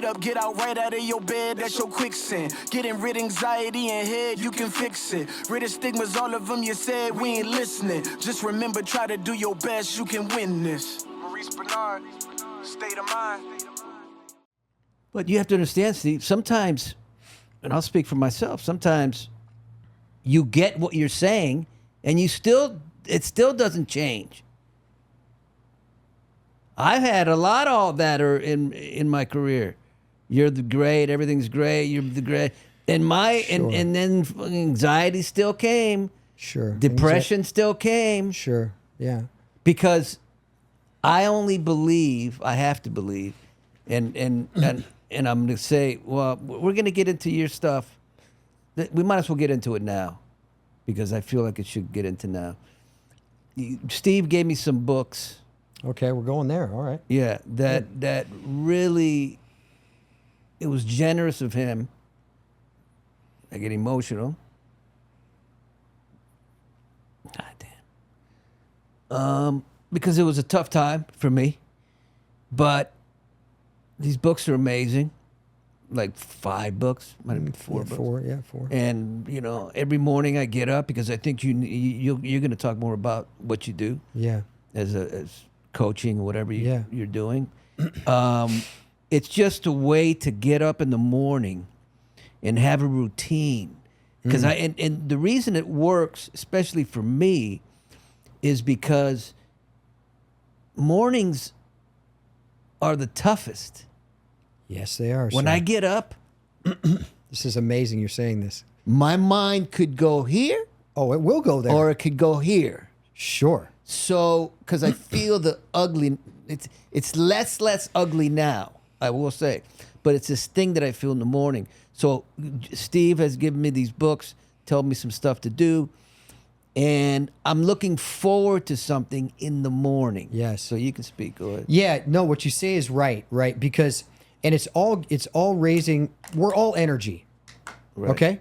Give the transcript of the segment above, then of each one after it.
up, get out right out of your bed, that's your quicksand. Getting rid anxiety and head, you can fix it. Rid of stigmas, all of them you said, we ain't listening. Just remember, try to do your best, you can win this. Maurice Benard, State of Mind. But you have to understand, Steve, sometimes, and I'll speak for myself, sometimes you get what you're saying and it still doesn't change. I've had a lot of all that in my career. You're the great, everything's great, you're the great. And and then anxiety still came. Sure. Depression still came. Sure. Yeah. Because I only believe, I have to believe, and I'm going to say, well, we're going to get into your stuff. We might as well get into it now, because I feel like it should get into now. Steve gave me some books. Okay, we're going there. All right. Yeah, that really, it was generous of him. I get emotional. God damn. Because it was a tough time for me, but these books are amazing. Like 5 books, might have been 4 books. 4. And you know, every morning I get up because I think you're going to talk more about what you do. Yeah. As coaching, whatever you're doing. It's just a way to get up in the morning and have a routine. Because and the reason it works, especially for me, is because mornings are the toughest. Yes, they are. When I get up, this is amazing you're saying this. My mind could go here. Oh, it will go there. Or it could go here. Sure. So, because I feel the ugly, it's less ugly now, I will say. But it's this thing that I feel in the morning. So Steve has given me these books, told me some stuff to do. And I'm looking forward to something in the morning. Yes. So you can speak. Go ahead. Yeah, no, what you say is right? Because, and it's all raising, we're all energy. Right. Okay?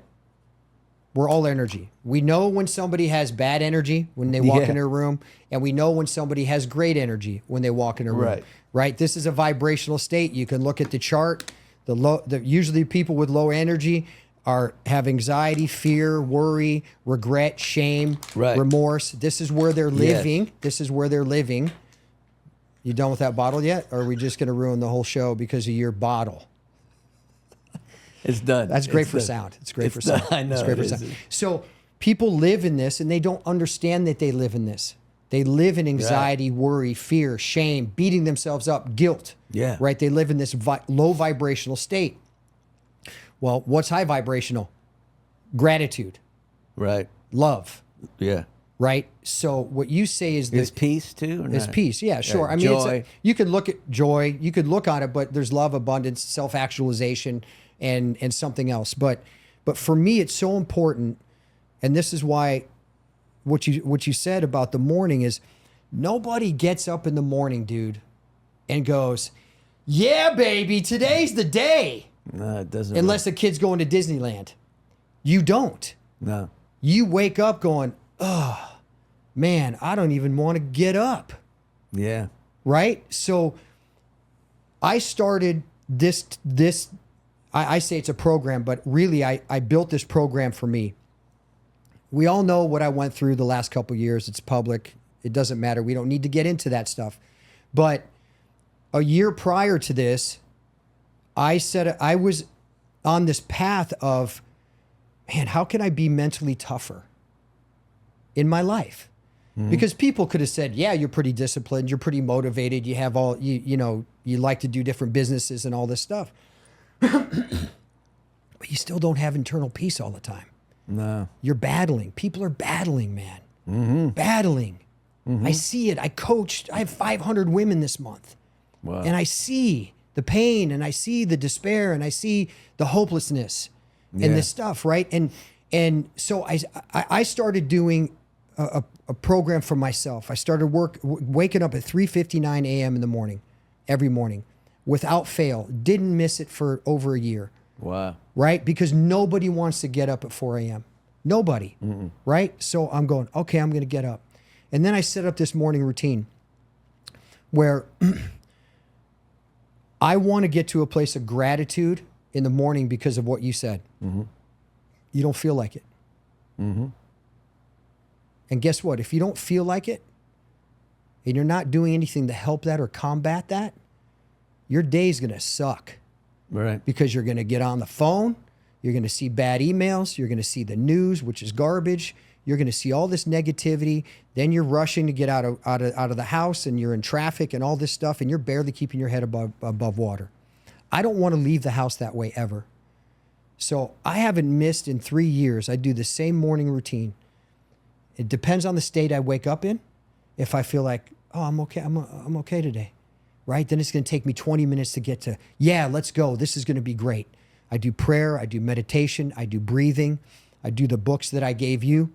We're all energy. We know when somebody has bad energy when they walk in a room, and we know when somebody has great energy when they walk in a room. Right? This is a vibrational state. You can look at the chart. Usually people with low energy have anxiety, fear, worry, regret, shame, remorse. This is where they're living. Yes. This is where they're living. You done with that bottle yet? Or are we just going to ruin the whole show because of your bottle? It's done. That's great for sound. It's great for sound. I know. It's great for sound. So people live in this and they don't understand that they live in this. They live in anxiety, worry, fear, shame, beating themselves up, guilt. Yeah. Right? They live in this low vibrational state. Well, what's high vibrational? Gratitude. Right. Love. Yeah. Right? So what you say is that... Is peace too? Or is peace. Yeah, sure. I mean, joy. You could look at joy. You could look on it, but there's love, abundance, self-actualization, and something else. But for me, it's so important, and this is why what you said about the morning is nobody gets up in the morning, dude, and goes, yeah, baby, today's the day. No, it doesn't. Unless the kid's going to Disneyland. You don't. No. You wake up going, oh, man, I don't even want to get up. Yeah. Right? So I started this I say it's a program, but really I built this program for me. We all know what I went through the last couple of years. It's public. It doesn't matter. We don't need to get into that stuff. But a year prior to this, I said I was on this path of, man, how can I be mentally tougher in my life? Mm-hmm. Because people could have said, yeah, you're pretty disciplined, you're pretty motivated, you have all, you know, you like to do different businesses and all this stuff. But you still don't have internal peace all the time. No. You're battling. People are battling, man. Mm-hmm. Battling. Mm-hmm. I see it. I coached. I have 500 women this month. Wow. And I see the pain, and I see the despair, and I see the hopelessness and this stuff, right? And so I started doing a program for myself. I started waking up at 3:59 a.m. in the morning, every morning, without fail. Didn't miss it for over a year. Wow. Right? Because nobody wants to get up at 4 a.m. Nobody. Mm-mm. Right? So I'm going, okay, I'm going to get up. And then I set up this morning routine where I want to get to a place of gratitude in the morning because of what you said. You don't feel like it. And guess what? If you don't feel like it and you're not doing anything to help that or combat that, your day's going to suck. Right. Because you're going to get on the phone. You're going to see bad emails. You're going to see the news, which is garbage. You're going to see all this negativity. Then you're rushing to get out of the house, and you're in traffic and all this stuff, and you're barely keeping your head above water. I don't want to leave the house that way ever. So I haven't missed in 3 years. I do the same morning routine. It depends on the state I wake up in. If I feel like, oh, I'm okay, I'm okay today, right? Then it's going to take me 20 minutes to get to, yeah, let's go. This is going to be great. I do prayer. I do meditation. I do breathing. I do the books that I gave you.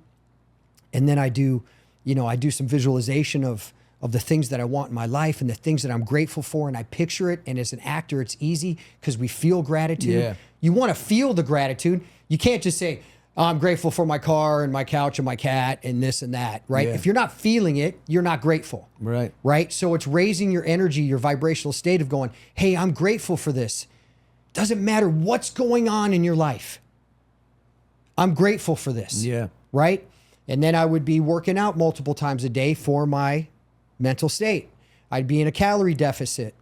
And then I do some visualization of the things that I want in my life and the things that I'm grateful for. And I picture it. And as an actor, it's easy because we feel gratitude. Yeah. You want to feel the gratitude. You can't just say, oh, I'm grateful for my car and my couch and my cat and this and that, right? Yeah. If you're not feeling it, you're not grateful. Right. Right? So it's raising your energy, your vibrational state of going, hey, I'm grateful for this. Doesn't matter what's going on in your life. I'm grateful for this. Yeah. Right? And then I would be working out multiple times a day for my mental state. I'd be in a calorie deficit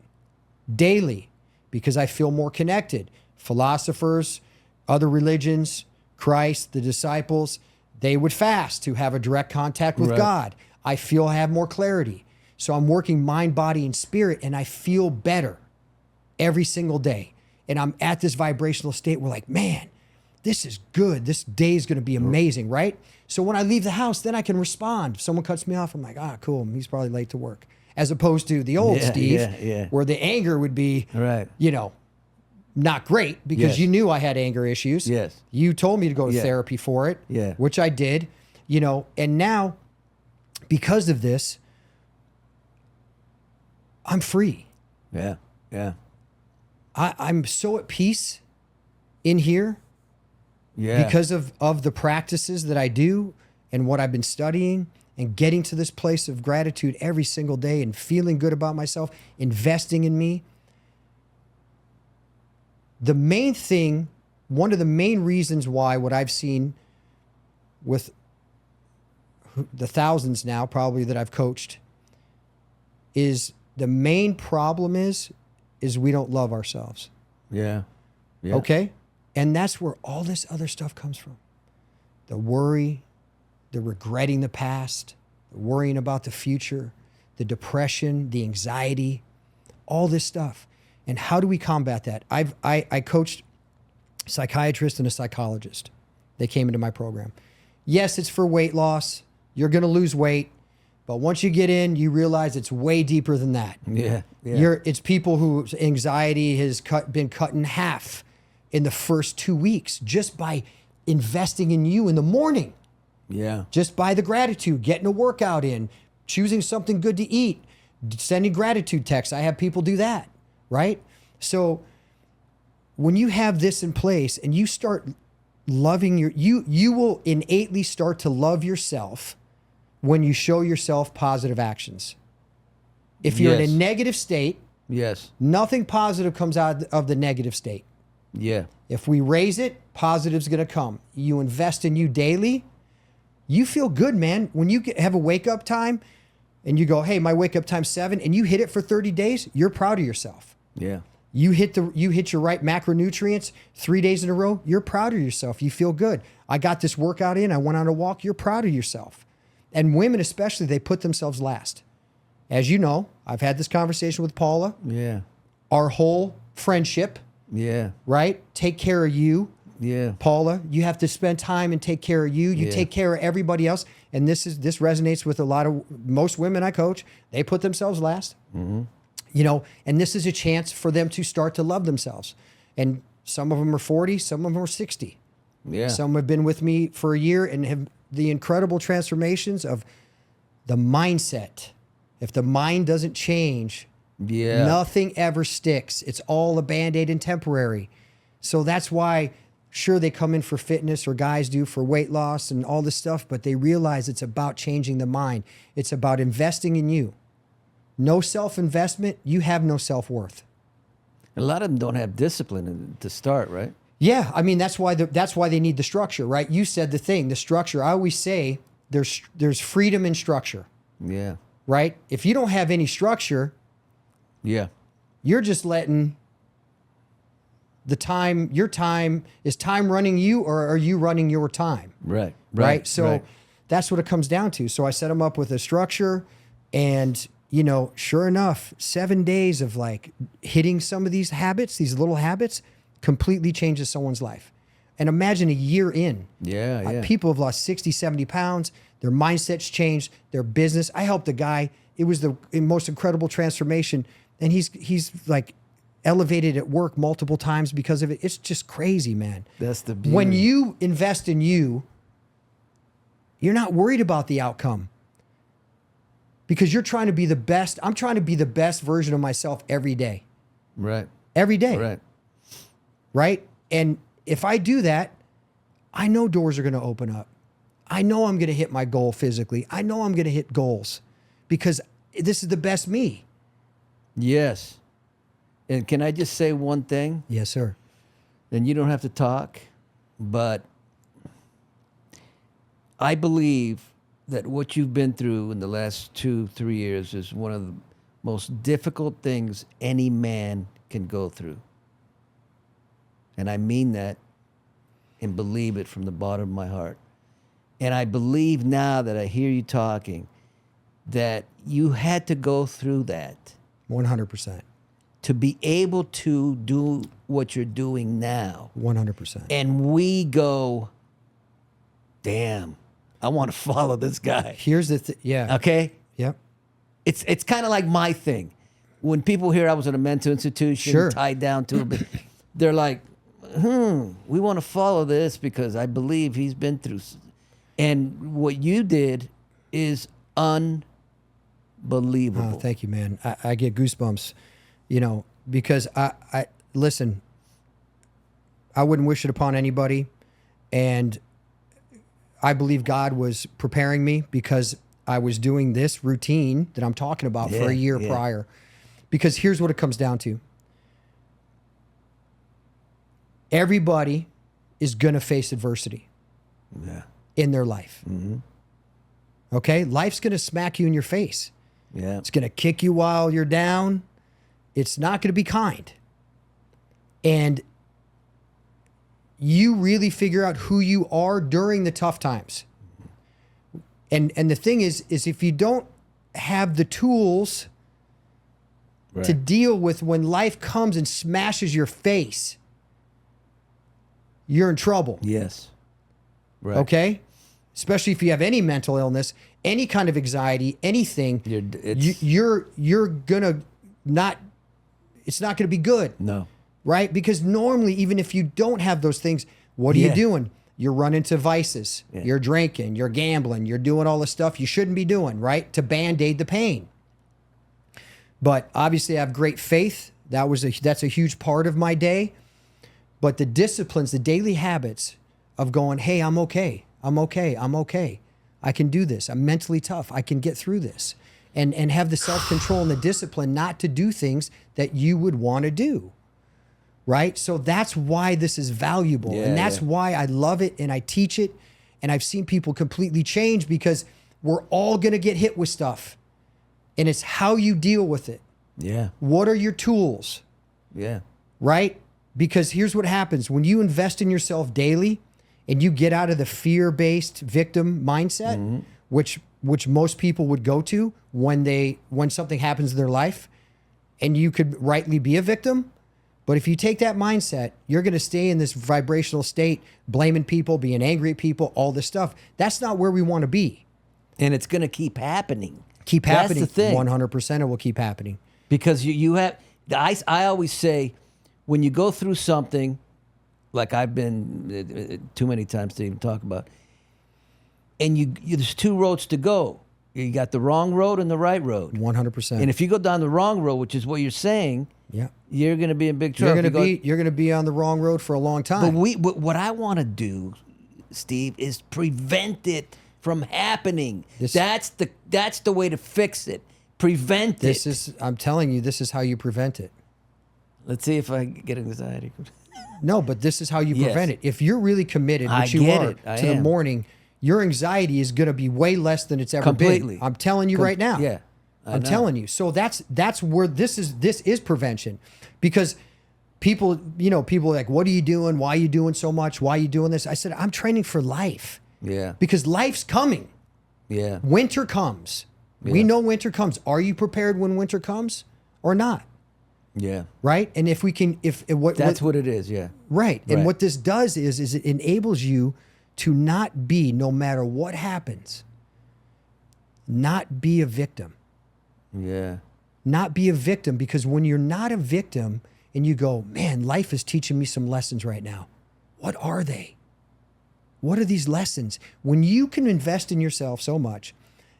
daily because I feel more connected. Philosophers, other religions, Christ, the disciples, they would fast to have a direct contact with God. I feel I have more clarity. So I'm working mind, body, and spirit, and I feel better every single day. And I'm at this vibrational state where like, man, this is good. This day is going to be amazing, right? So when I leave the house, then I can respond. If someone cuts me off, I'm like, cool. He's probably late to work. As opposed to the old Steve, where the anger would be, not great because you knew I had anger issues. Yes. You told me to go to therapy for it, which I did, and now because of this, I'm free. Yeah. Yeah. I'm so at peace in here Yeah. because of the practices that I do and what I've been studying and getting to this place of gratitude every single day and feeling good about myself, investing in me. The main thing, one of the main reasons why what I've seen with the thousands now probably that I've coached is the main problem is we don't love ourselves. Yeah. Yeah. Okay? And that's where all this other stuff comes from. The worry, the regretting the past, the worrying about the future, the depression, the anxiety, all this stuff. And how do we combat that? I coached a psychiatrist and a psychologist. They came into my program. Yes, it's for weight loss. You're going to lose weight. But once you get in, you realize it's way deeper than that. Yeah. Yeah. It's people whose anxiety has been cut in half in the first 2 weeks just by investing in you in the morning. Yeah. Just by the gratitude, getting a workout in, choosing something good to eat, sending gratitude texts. I have people do that, right? So when you have this in place and you start loving you will innately start to love yourself when you show yourself positive actions. If you're in a negative state, nothing positive comes out of the negative state. Yeah. If we raise it, positive's going to come. You invest in you daily, you feel good, man. When you have a wake-up time and you go, hey, my wake-up time's 7, and you hit it for 30 days, you're proud of yourself. Yeah. You hit your right macronutrients 3 days in a row, you're proud of yourself. You feel good. I got this workout in, I went on a walk, you're proud of yourself. And women especially, they put themselves last. As you know, I've had this conversation with Paula. Yeah. Our whole friendship, Yeah. right? Take care of you. Yeah. Paula, you have to spend time and take care of you. You take care of everybody else. And this resonates with most women I coach. They put themselves last. Mm-hmm. And this is a chance for them to start to love themselves. And some of them are 40, some of them are 60. Yeah. Some have been with me for a year and have the incredible transformations of the mindset. If the mind doesn't change, nothing ever sticks. It's all a Band-Aid and temporary. So that's why, sure, they come in for fitness, or guys do for weight loss and all this stuff, but they realize it's about changing the mind. It's about investing in you. No self-investment, you have no self-worth. A lot of them don't have discipline to start, right? Yeah, I mean that's why they need the structure, right? You said the thing, the structure. I always say there's freedom in structure, Yeah. right? If you don't have any structure, Yeah. you're just letting your time is time running you, or are you running your time? Right. Right. So right. that's what it comes down to. So I set them up with a structure, and sure enough, 7 days of like hitting some of these habits, these little habits, completely changes someone's life. And imagine a year in. Yeah, yeah. People have lost 60, 70 pounds. Their mindset's changed. Their business. I helped a guy. It was the most incredible transformation. And he's like elevated at work multiple times because of it. It's just crazy, man. That's the beauty. When you invest in you, you're not worried about the outcome because you're trying to be the best. I'm trying to be the best version of myself every day. Right. Every day. Right. Right. And if I do that, I know doors are going to open up. I know I'm going to hit my goal physically. I know I'm going to hit goals because this is the best me. Yes. And can I just say one thing? Yes, sir. And you don't have to talk, but I believe that what you've been through in the last 2-3 years is one of the most difficult things any man can go through. And I mean that and believe it from the bottom of my heart. And I believe now that I hear you talking that you had to go through that 100%. to be able to do what you're doing now. 100%. And we go, damn, I want to follow this guy. Here's the yeah. Okay? Yep. It's kind of like my thing. When people hear I was at a mental institution, Sure. tied down to it, they're like, we want to follow this because I believe he's been through. And what you did is unbelievable. Oh, thank you, man. I get goosebumps, because I listen, I wouldn't wish it upon anybody. And I believe God was preparing me because I was doing this routine that I'm talking about for a year prior. Because here's what it comes down to. Everybody is going to face adversity in their life. Mm-hmm. Okay? Life's going to smack you in your face. Yeah. It's going to kick you while you're down. It's not going to be kind. And you really figure out who you are during the tough times. And the thing is if you don't have the tools to deal with when life comes and smashes your face, you're in trouble. Yes. Right. Okay? Especially if you have any mental illness, any kind of anxiety, anything, you're gonna not, it's not gonna be good. No. Right? Because normally, even if you don't have those things, what are you doing? You're running to vices. Yeah. You're drinking, you're gambling, you're doing all the stuff you shouldn't be doing, right? To band-aid the pain. But obviously I have great faith. That's a huge part of my day. But the disciplines, the daily habits of going, hey, I'm okay. I'm okay. I'm okay. I can do this. I'm mentally tough. I can get through this. And have the self-control and the discipline not to do things that you would want to do. Right? So that's why this is valuable. And that's why I love it and I teach it. And I've seen people completely change because we're all going to get hit with stuff. And it's how you deal with it. Yeah. What are your tools? Yeah. Right? Because here's what happens. When you invest in yourself daily and you get out of the fear-based victim mindset, which most people would go to when something happens in their life, and you could rightly be a victim. But if you take that mindset, you're going to stay in this vibrational state, blaming people, being angry at people, all this stuff. That's not where we want to be. And it's going to keep happening. Keep happening. That's the thing. 100% it will keep happening. Because you have, I always say, when you go through something, like I've been too many times to even talk about, and there's two roads to go. You got the wrong road and the right road. 100%. And if you go down the wrong road, which is what you're saying, you're going to be in big trouble. You're going to be on the wrong road for a long time. But what I want to do, Steve, is prevent it from happening. That's the way to fix it. Prevent it. I'm telling you, this is how you prevent it. Let's see if I get anxiety. No, but this is how you Yes. prevent it. If you're really committed, I which you get are, it. I to the am. morning, your anxiety is going to be way less than it's ever Completely. been. I'm telling you right now. Yeah. I I'm know. telling you. So that's where this is prevention, because people are like, what are you doing? Why are you doing so much? Why are you doing this? I said, I'm training for life, Yeah. because life's coming. Yeah. Winter comes. We Yeah. know winter comes. Are you prepared when winter comes or not? Yeah. Right. And if we can, That's what it is. Yeah. right. And Right. what this does is it enables you to not be, no matter what happens, not be a victim. Yeah. Not be a victim, because when you're not a victim and you go, man, life is teaching me some lessons right now. What are they? What are these lessons? When you can invest in yourself so much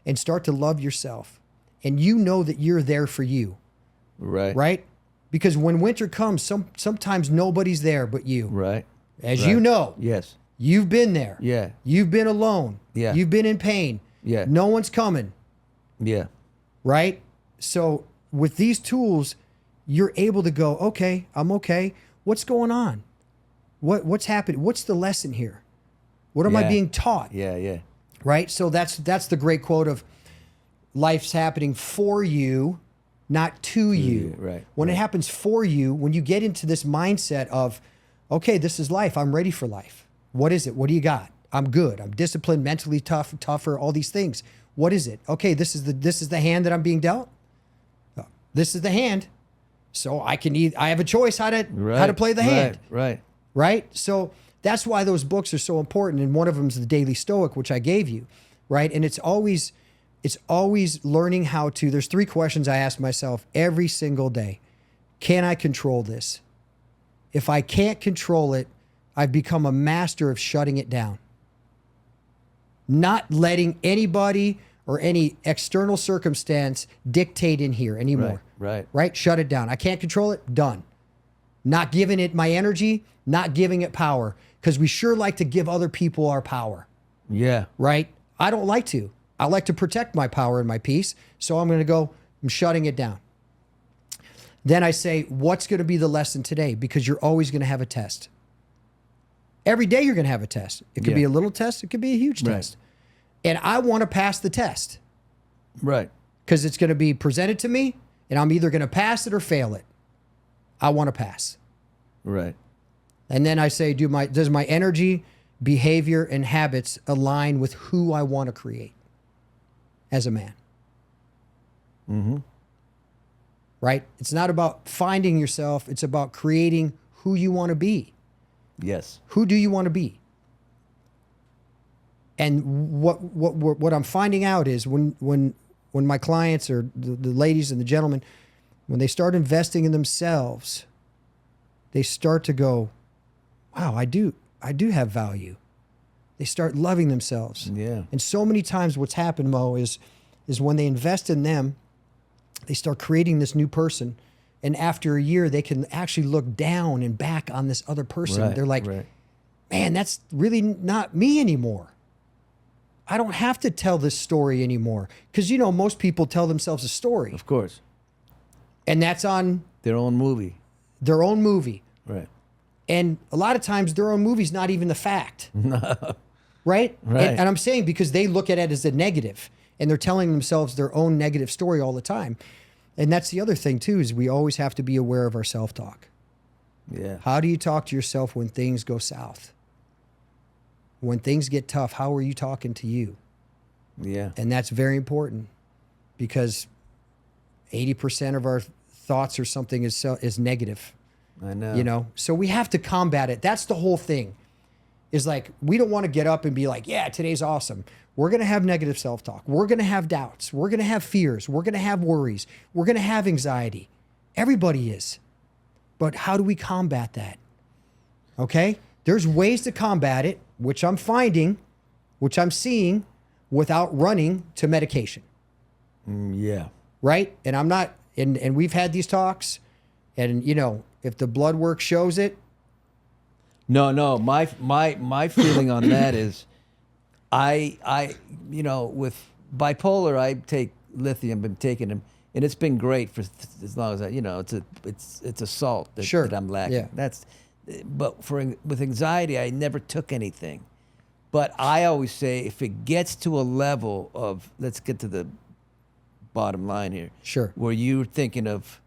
and start to love yourself, and you know that you're there for you, Right. right? Because when winter comes, sometimes nobody's there but you. Right. As Right. you know, Yes. you've been there. Yeah. You've been alone. Yeah. You've been in pain. Yeah. No one's coming, Yeah. right? So with these tools, you're able to go, okay, I'm okay. What's going on? What's happening? What's the lesson here? What am I Yeah. being taught? Yeah. Yeah. Right? So that's the great quote of, life's happening for you, not to you. you, right, When it right. happens for you, when you get into this mindset of, okay, this is life. I'm ready for life. What is it? What do you got? I'm good. I'm disciplined, mentally tougher, all these things. What is it? Okay, this is the hand that I'm being dealt. This is the hand. So I have a choice how to play the hand. Right. Right? So that's why those books are so important. And one of them is The Daily Stoic, which I gave you, right? And it's always learning how to, there's 3 questions I ask myself every single day. Can I control this? If I can't control it, I've become a master of shutting it down. Not letting anybody or any external circumstance dictate in here anymore. Right. Right? Shut it down. I can't control it. Done. Not giving it my energy, not giving it power, because we sure like to give other people our power, Yeah. right? I don't like to. I like to protect my power and my peace. So I'm going to go, I'm shutting it down. Then I say, what's going to be the lesson today? Because you're always going to have a test. Every day you're going to have a test. It could Yeah. be a little test. It could be a huge Right. test. And I want to pass the test, Right. because it's going to be presented to me, and I'm either going to pass it or fail it. I want to pass. Right. And then I say, does my energy, behavior, and habits align with who I want to create as a man? Mm-hmm. Right? It's not about finding yourself. It's about creating who you want to be. Yes. Who do you want to be? And what I'm finding out is when my clients, or the ladies and the gentlemen, when they start investing in themselves, they start to go, wow, I do have value. They start loving themselves. Yeah. And so many times what's happened, Mo, is when they invest in them, they start creating this new person. And after a year, they can actually look down and back on this other person. Right. They're like, Right. man, that's really not me anymore. I don't have to tell this story anymore. Because, most people tell themselves a story. Of course. And that's on Their own movie. their own movie. Right. And a lot of times their own movie's not even the fact. Right? Right. And I'm saying because they look at it as a negative, and they're telling themselves their own negative story all the time. And that's the other thing too, is we always have to be aware of our self-talk. Yeah. How do you talk to yourself when things go south? When things get tough, how are you talking to you? Yeah. And that's very important, because 80% of our thoughts or something is negative. I know. So we have to combat it. That's the whole thing, is like, we don't want to get up and be like, yeah, today's awesome. We're going to have negative self-talk. We're going to have doubts. We're going to have fears. We're going to have worries. We're going to have anxiety. Everybody is. But how do we combat that? Okay? There's ways to combat it, which I'm finding, which I'm seeing, without running to medication. Yeah. Right? And I'm not, and we've had these talks, and if the blood work shows it. No. My feeling on that is, I with bipolar, I take lithium, been taking them, and it's been great for as long as it's a salt that, Sure. that I'm lacking. Yeah. But with anxiety, I never took anything. But I always say if it gets to a level of, let's get to the bottom line here. Sure. Where you're thinking of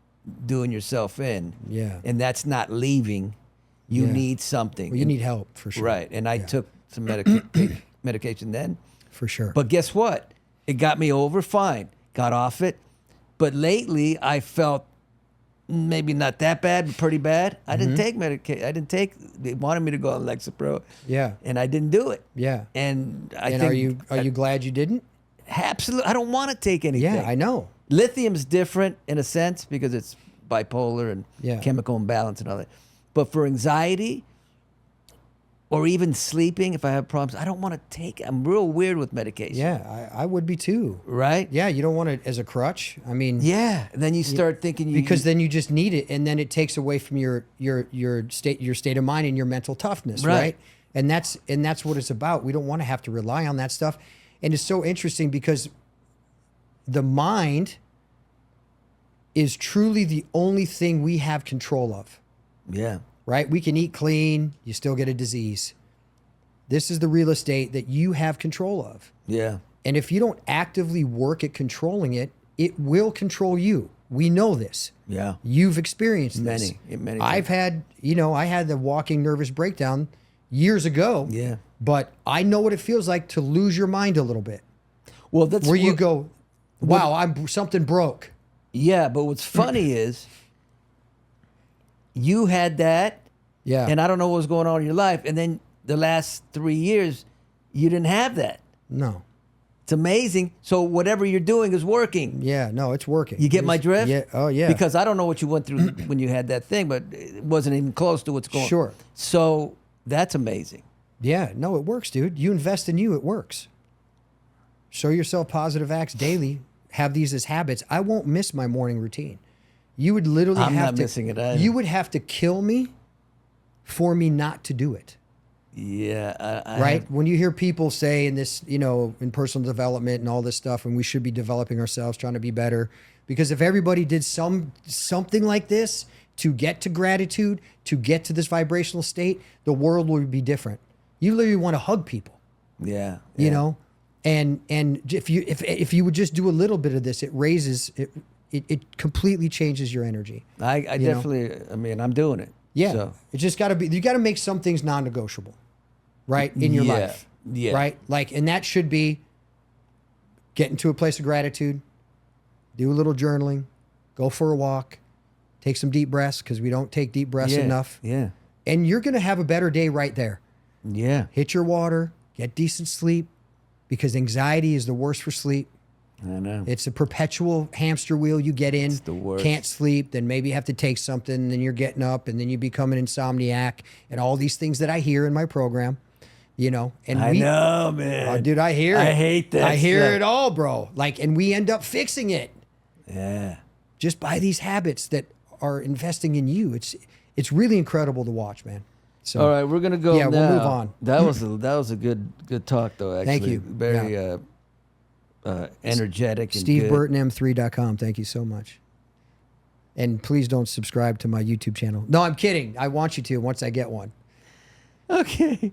doing yourself in. Yeah. And that's not leaving. You Yeah. need something. Well, you need help for sure. Right. And I took some medication then. For sure. But guess what? It got me over fine. Got off it. But lately I felt maybe not that bad, but pretty bad. I didn't take medication. They wanted me to go on Lexapro. Yeah. And I didn't do it. Yeah. And I And think are you glad you didn't? absolutely, I don't want to take anything. Yeah, I know. Lithium's different in a sense because it's bipolar and Yeah. chemical imbalance and all that. But for anxiety or even sleeping, if I have problems, I don't want to take it. I'm real weird with medication. Yeah, I would be too. Right? Yeah, you don't want it as a crutch. I mean, Yeah. And then you start thinking because then you just need it, and then it takes away from your state of mind and your mental toughness, Right. right? And that's what it's about. We don't want to have to rely on that stuff. And it's so interesting because the mind is truly the only thing we have control of. Yeah. Right? We can eat clean, you still get a disease. This is the real estate that you have control of. Yeah. And if you don't actively work at controlling it, it will control you. We know this. Yeah. You've experienced this. Many I've had, I had the walking nervous breakdown years ago. Yeah. But I know what it feels like to lose your mind a little bit. Well, that's Where you go, wow, something broke. Yeah, but what's funny is you had that, Yeah. and I don't know what was going on in your life, and then the last 3 years, you didn't have that. No. It's amazing. So whatever you're doing is working. Yeah, no, it's working. You get my drift? Yeah. Oh, yeah. Because I don't know what you went through when you had that thing, but it wasn't even close to what's going on. Sure. So that's amazing. Yeah, no, it works, dude. You invest in you, it works. Show yourself positive acts daily. Have these as habits. I won't miss my morning routine. You would literally I'm have not to missing it either. You would have to kill me for me not to do it. Yeah. Right? When you hear people say in this, in personal development and all this stuff, and we should be developing ourselves, trying to be better. Because if everybody did something like this to get to gratitude, to get to this vibrational state, the world would be different. You literally want to hug people. Yeah. You know, and if you would just do a little bit of this, it raises it completely changes your energy. I definitely. I mean, I'm doing it. Yeah, So. it's just got to be. You got to make some things non-negotiable, right, in your life. Yeah. Right. Like, and that should be get into a place of gratitude, do a little journaling, go for a walk, take some deep breaths because we don't take deep breaths enough. Yeah. And you're gonna have a better day right there. Yeah. Hit your water, get decent sleep, because anxiety is the worst for sleep. I know. It's a perpetual hamster wheel you get in. It's the worst. Can't sleep, then maybe you have to take something, and then you're getting up, and then you become an insomniac, and all these things that I hear in my program, And I know, man. Oh, dude, I hear it. I hate that I hear stuff. it all, bro. And we end up fixing it Yeah. just by these habits that are investing in you. It's really incredible to watch, man. So, All right, we're gonna go. Yeah, now. we'll move on. That was a good talk, though. Actually, Thank you. Very energetic. And good. SteveBurtonM3.com. Thank you so much. And please don't subscribe to my YouTube channel. No, I'm kidding. I want you to once I get one. Okay.